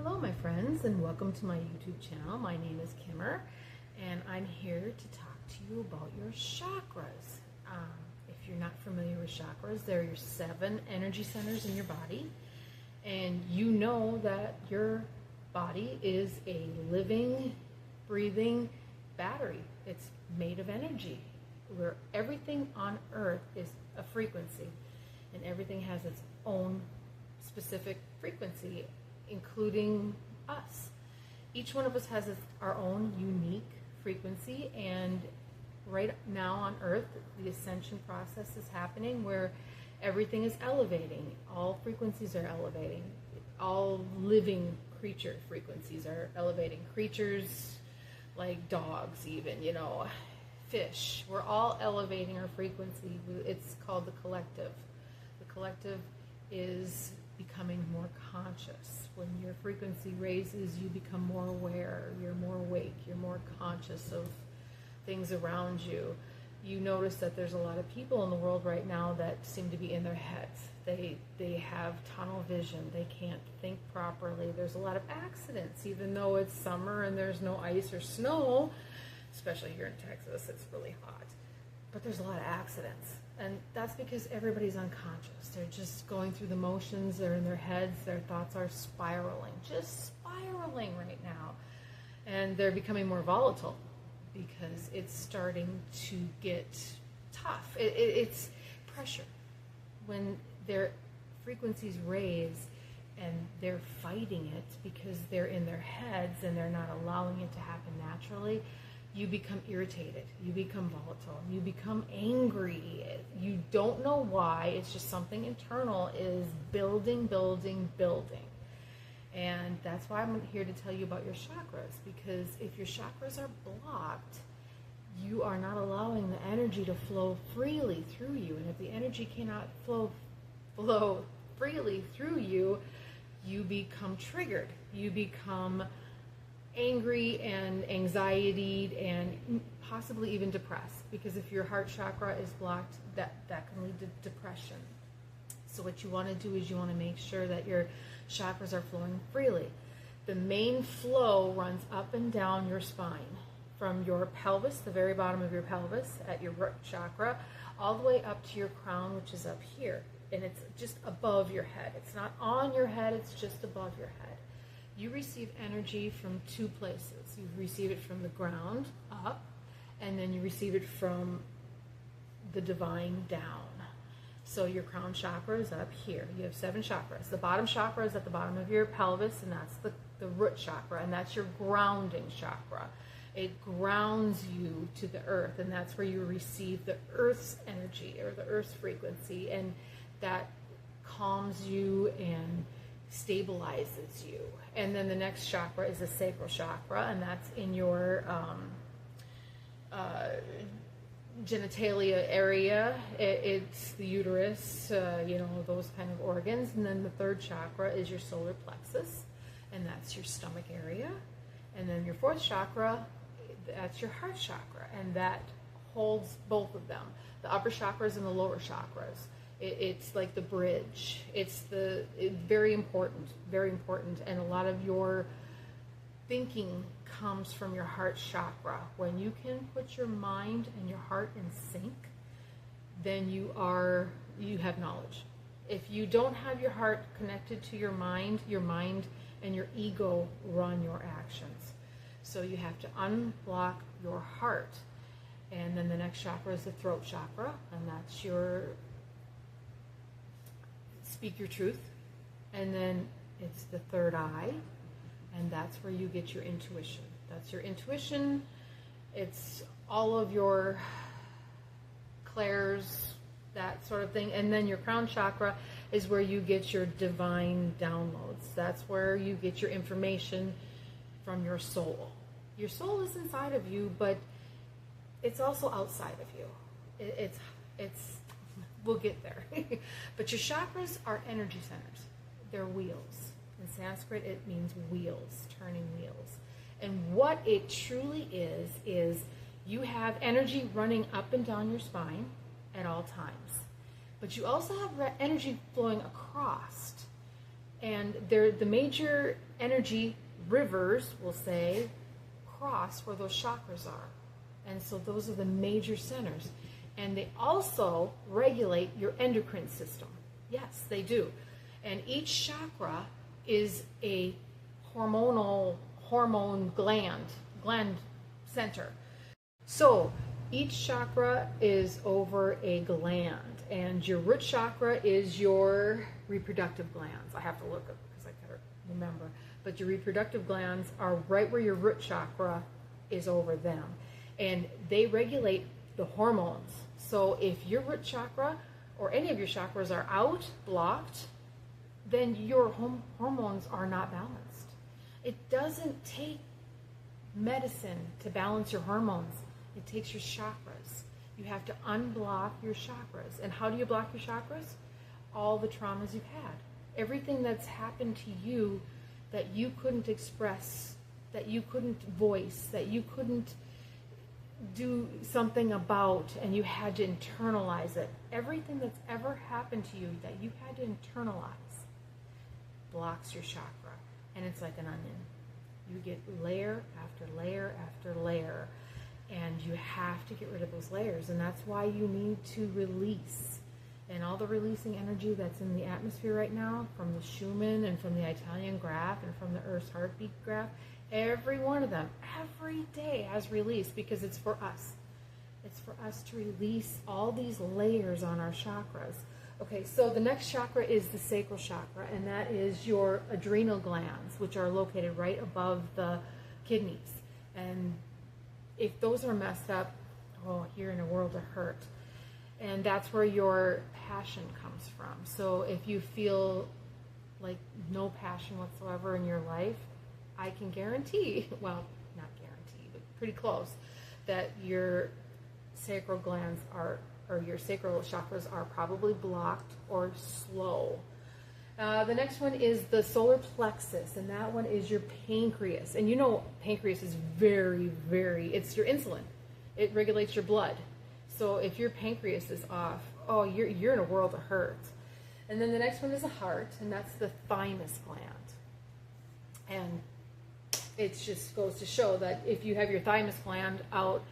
Hello my friends, and welcome to my YouTube channel. My name is Kimmer, and I'm here to talk to you about your chakras. If you're not familiar with chakras, they're your 7 energy centers in your body, and you know that your body is a living, breathing battery. It's made of energy, where everything on earth is a frequency, and everything has its own specific frequency, including us. Each one of us has our own unique frequency, and right now on earth the ascension process is happening where everything is elevating. All frequencies are elevating. All living creature frequencies are elevating. Creatures like dogs, even, fish, we're all elevating our frequency. It's called the collective. The collective is becoming more conscious. When your frequency raises, you become more aware, you're more awake, you're more conscious of things around you. You notice that there's a lot of people in the world right now that seem to be in their heads. They have tunnel vision, they can't think properly. There's a lot of accidents, even though it's summer and there's no ice or snow, especially here in Texas, it's really hot. But there's a lot of accidents. And that's because everybody's unconscious. They're just going through the motions. They're in their heads. Their thoughts are spiraling, just spiraling right now. And they're becoming more volatile because it's starting to get tough. It's pressure. When their frequencies raise and they're fighting it because they're in their heads and they're not allowing it to happen naturally, you become irritated, you become volatile, you become angry. You don't know why. It's just something internal is building. And that's why I'm here to tell you about your chakras, because if your chakras are blocked, you are not allowing the energy to flow freely through you. And if the energy cannot flow freely through you, you become triggered. You become angry and anxiety and possibly even depressed, because if your heart chakra is blocked, that can lead to depression. So what you want to do is you want to make sure that your chakras are flowing freely. The main flow runs up and down your spine, from your pelvis, the very bottom of your pelvis at your root chakra, all the way up to your crown, which is up here, and it's just above your head. It's not on your head, it's just above your head. You receive energy from 2 places. You receive it from the ground up, and then you receive it from the divine down. So your crown chakra is up here. You have 7 chakras. The bottom chakra is at the bottom of your pelvis, and that's the root chakra, and that's your grounding chakra. It grounds you to the earth, and that's where you receive the earth's energy or the earth's frequency, and that calms you and stabilizes you. And then the next chakra is the sacral chakra, and that's in your genitalia area. It's the uterus, those kind of organs. And then the 3rd chakra is your solar plexus, and that's your stomach area. And then your 4th chakra, that's your heart chakra, and that holds both of them, the upper chakras and the lower chakras. It's like the bridge. It's very important, and a lot of your thinking comes from your heart chakra. When you can put your mind and your heart in sync, then you have knowledge. If you don't have your heart connected to your mind and your ego run your actions. So you have to unblock your heart. And then the next chakra is the throat chakra, and that's your speak your truth. And then it's the 3rd eye, and that's where you get your intuition. That's your intuition. It's all of your clairs, that sort of thing. And then your crown chakra is where you get your divine downloads. That's where you get your information from your soul. Your soul is inside of you, but it's also outside of you. It's we'll get there. But your chakras are energy centers. They're wheels. In Sanskrit, it means wheels, turning wheels. And what it truly is you have energy running up and down your spine at all times. But you also have energy flowing across. And the major energy rivers, we'll say, cross where those chakras are. And so those are the major centers. And they also regulate your endocrine system. Yes, they do. And each chakra is a hormone gland center. So each chakra is over a gland, and your root chakra is your reproductive glands. I have to look up because I gotta remember. But your reproductive glands are right where your root chakra is over them. And they regulate the hormones. So if your root chakra or any of your chakras are out, blocked, then your hormones are not balanced. It doesn't take medicine to balance your hormones. It takes your chakras. You have to unblock your chakras. And how do you block your chakras? All the traumas you've had. Everything that's happened to you that you couldn't express, that you couldn't voice, that you couldn't do something about, and you had to internalize it. Everything that's ever happened to you that you had to internalize blocks your chakra. And it's like an onion. You get layer after layer after layer. And you have to get rid of those layers. And that's why you need to release. And all the releasing energy that's in the atmosphere right now, from the Schumann and from the Italian graph and from the Earth's heartbeat graph, every one of them, every day has release, because it's for us. It's for us to release all these layers on our chakras. Okay, so the next chakra is the sacral chakra, and that is your adrenal glands, which are located right above the kidneys. And if those are messed up, oh, you're in a world of hurt. And that's where your passion comes from. So if you feel like no passion whatsoever in your life, I can guarantee, well, not guarantee, but pretty close, that your sacral glands are, or your sacral chakras are probably blocked or slow. The next one is the solar plexus, and that one is your pancreas. And you know, pancreas is it's your insulin. It regulates your blood. So if your pancreas is off, oh, you're in a world of hurt. And then the next one is the heart, and that's the thymus gland. And it just goes to show that if you have your thymus gland out,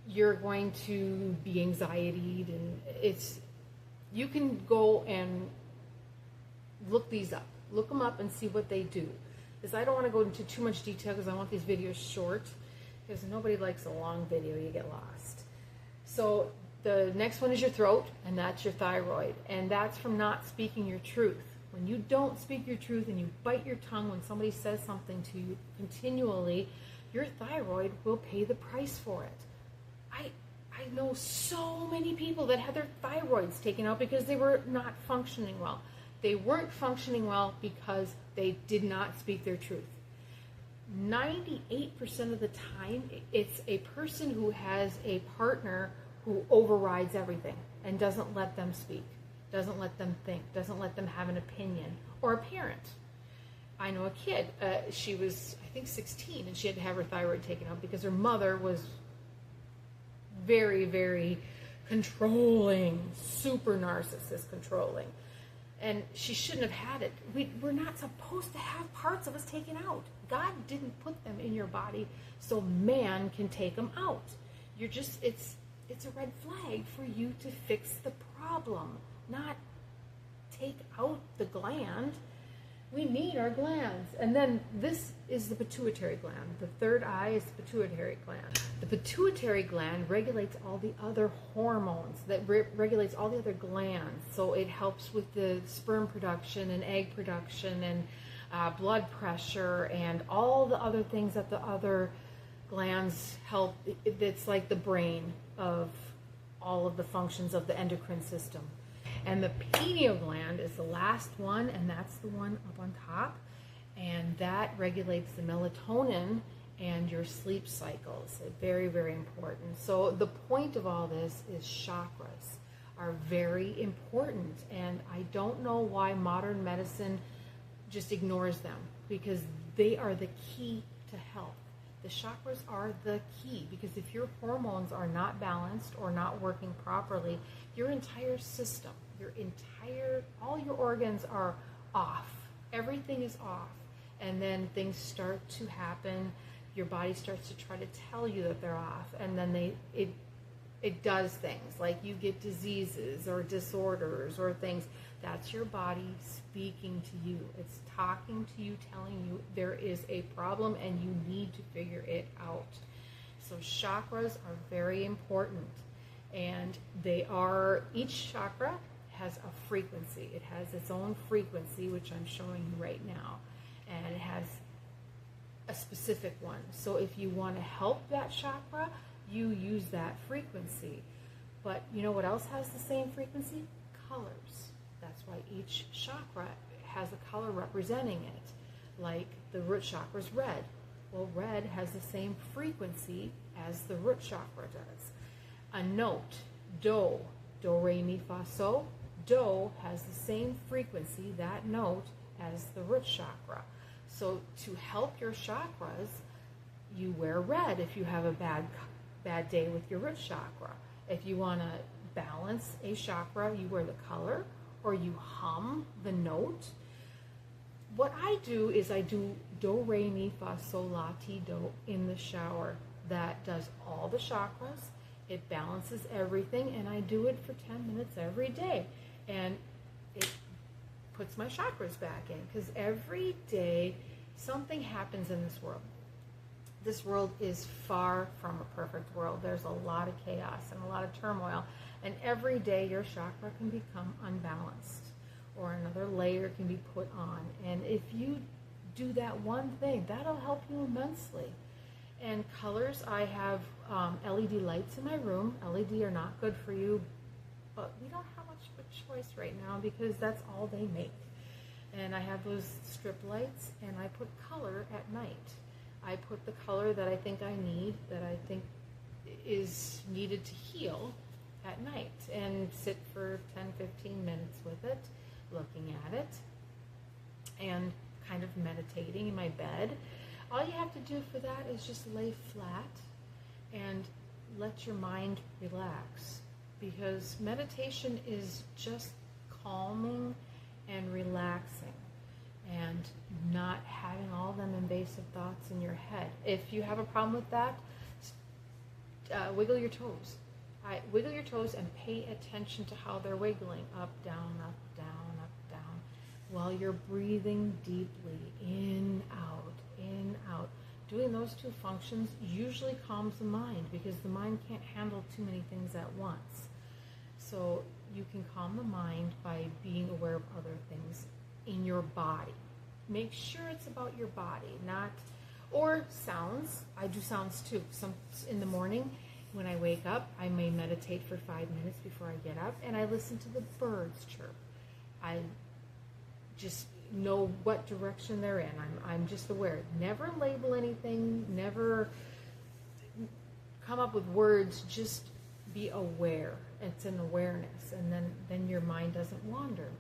you're going to be anxietied, and you can go and look these up. Look them up and see what they do. Because I don't want to go into too much detail because I want these videos short, because nobody likes a long video. You get lost. So the next one is your throat, and that's your thyroid. And that's from not speaking your truth. When you don't speak your truth and you bite your tongue when somebody says something to you continually, your thyroid will pay the price for it. I know so many people that had their thyroids taken out because they were not functioning well. They weren't functioning well because they did not speak their truth. 98% of the time, it's a person who has a partner who overrides everything and doesn't let them speak, doesn't let them think, doesn't let them have an opinion, or a parent. I know a kid, she was, I think, 16, and she had to have her thyroid taken out because her mother was very controlling, super narcissist controlling. And she shouldn't have had it. We're not supposed to have parts of us taken out. God didn't put them in your body so man can take them out. It's a red flag for you to fix the problem, not take out the gland. We need our glands. And then this is the pituitary gland. The third eye is the pituitary gland. The pituitary gland regulates all the other hormones, that regulates all the other glands. So it helps with the sperm production and egg production and blood pressure and all the other things that the other glands help. It's like the brain of all of the functions of the endocrine system. And the pineal gland is the last one, and that's the one up on top. And that regulates the melatonin and your sleep cycles. Very important. So the point of all this is chakras are very important. And I don't know why modern medicine just ignores them, because they are the key to health. The chakras are the key, because if your hormones are not balanced or not working properly, your entire system, all your organs are off. Everything is off. and then things start to happen. Your body starts to try to tell you that they're off, and then it does things like you get diseases or disorders or things. That's your body speaking to you. It's talking to you, telling you there is a problem and you need to figure it out. So chakras are very important, and each chakra has a frequency. It has its own frequency, which I'm showing you right now, and it has a specific one. So if you want to help that chakra, you use that frequency. But you know what else has the same frequency? Colors. That's why each chakra has a color representing it. Like the root chakra is red. Well, red has the same frequency as the root chakra does. A note, do, do, re, mi, fa, so. Do has the same frequency, that note, as the root chakra. So to help your chakras, you wear red if you have a bad day with your root chakra. If you want to balance a chakra, you wear the color or you hum the note. What I do is I do do, re, mi, fa, sol, la, ti, do in the shower. That does all the chakras. It balances everything, and I do it for 10 minutes every day. And it puts my chakras back in, because every day something happens in this world. This world is far from a perfect world. There's a lot of chaos and a lot of turmoil, and every day your chakra can become unbalanced or another layer can be put on. And if you do that one thing, that'll help you immensely. And colors, I have LED lights in my room. LED are not good for you, but we don't have much of a choice right now because that's all they make. And I have those strip lights, and I put color at night. I put the color that I think I need, that I think is needed to heal at night, and sit for 10-15 minutes with it, looking at it, and kind of meditating in my bed. All you have to do for that is just lay flat and let your mind relax, because meditation is just calming and relaxing and not having all them invasive thoughts in your head. If you have a problem with that, wiggle your toes. Wiggle your toes and pay attention to how they're wiggling. Up, down, up, down, up, down. While you're breathing deeply, in, out, in, out. Doing those two functions usually calms the mind, because the mind can't handle too many things at once. So you can calm the mind by being aware of other things in your body. Make sure it's about your body, or sounds. I do sounds too. In the morning when I wake up, I may meditate for 5 minutes before I get up, and I listen to the birds chirp. I just know what direction they're in. I'm just aware. Never label anything, never come up with words, just be aware. It's an awareness, and then your mind doesn't wander.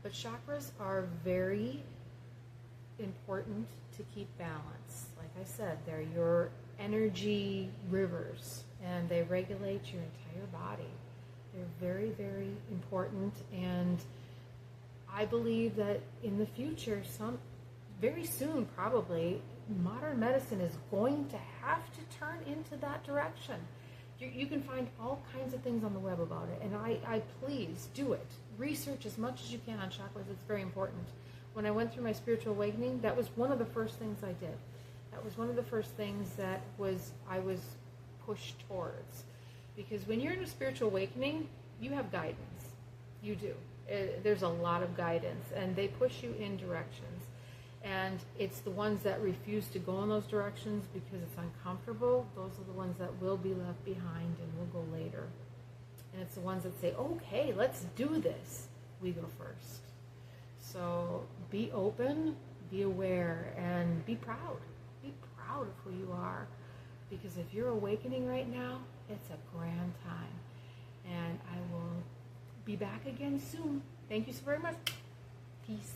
But chakras are very important to keep balance. Like I said, they're your energy rivers, and they regulate your entire body. They're very, very important, and I believe that in the future, very soon probably, modern medicine is going to have to turn into that direction. You can find all kinds of things on the web about it, and I please do it. Research as much as you can on chakras. It's very important. When I went through my spiritual awakening, that was one of the first things I did. That was one of the first things that I was pushed towards. Because when you're in a spiritual awakening, you have guidance. You do. There's a lot of guidance, and they push you in directions. And it's the ones that refuse to go in those directions because it's uncomfortable. Those are the ones that will be left behind and will go later. And it's the ones that say, okay, let's do this. We go first. So be open, be aware, and be proud. Be proud of who you are. Because if you're awakening right now, it's a grand time. And I will be back again soon. Thank you so very much. Peace.